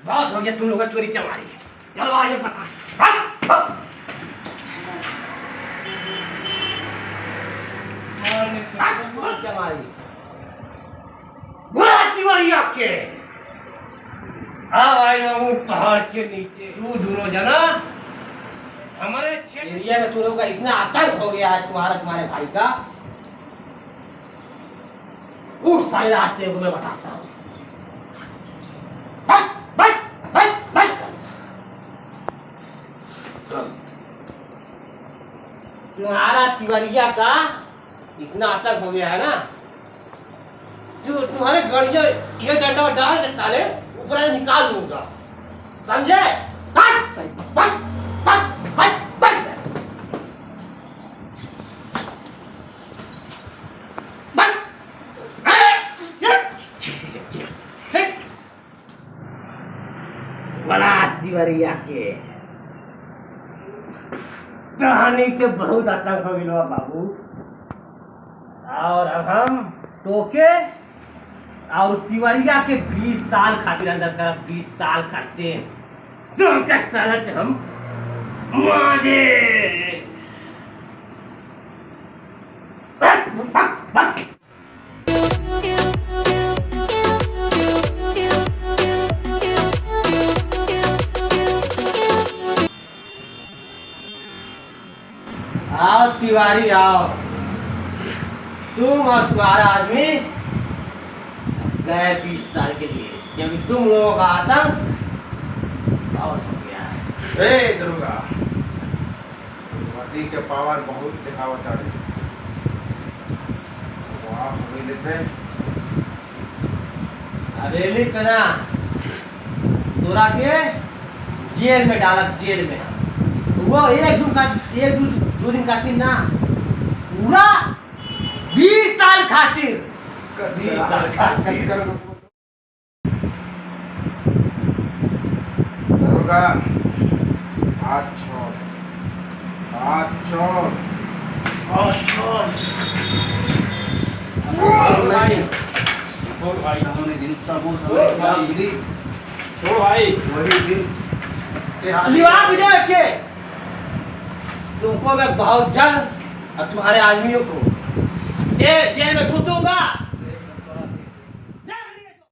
बहुत हो गया तुम लोगों की चोरी चमारी। चलो आगे पता चमारी बुरा तिवारी आपके पहाड़ के नीचे तू दोनों जना हमारे एरिया में तुम लोगों का इतना आतंक हो गया है तुम्हारे भाई का। उठ साले आते हुए मैं बताता हूँ। तुम्हारा तिवरिया का इतना आतंक हो गया है ना, जो तुम्हारे गड़िया ये डंडा डाल के साले ऊपर निकाल दूंगा, समझे? बड़ा तिवरिया के कहानी के बहुत आतंक हो गया बाबू। और अब हम तोके और तिवरिया के 20 साल खातिर अंदर कर 20 साल करते हैं तो क्या चलते हम माजे आओ तिवारी आओ, तुम और तुम्हारा आदमी गए 20 साल के लिए, क्योंकि तुम लोगों का आतंक बहुत हो गया है। ए दुर्गा, वर्दी के पावर बहुत दिखावत है। वाह हवेली पे ना तोरा के जेल में डाला, जेल में वो दो दिन खातिर ना, पूरा 20 साल खातिर। 20 साल खातिर दुर्गा, हाथ छोड़, हाथ छोड़, हाथ छोड़। दिन सबूत भाई वही दिन के तुमको मैं बहुत जल्द और तुम्हारे आदमियों को जेल में कूदूंगा।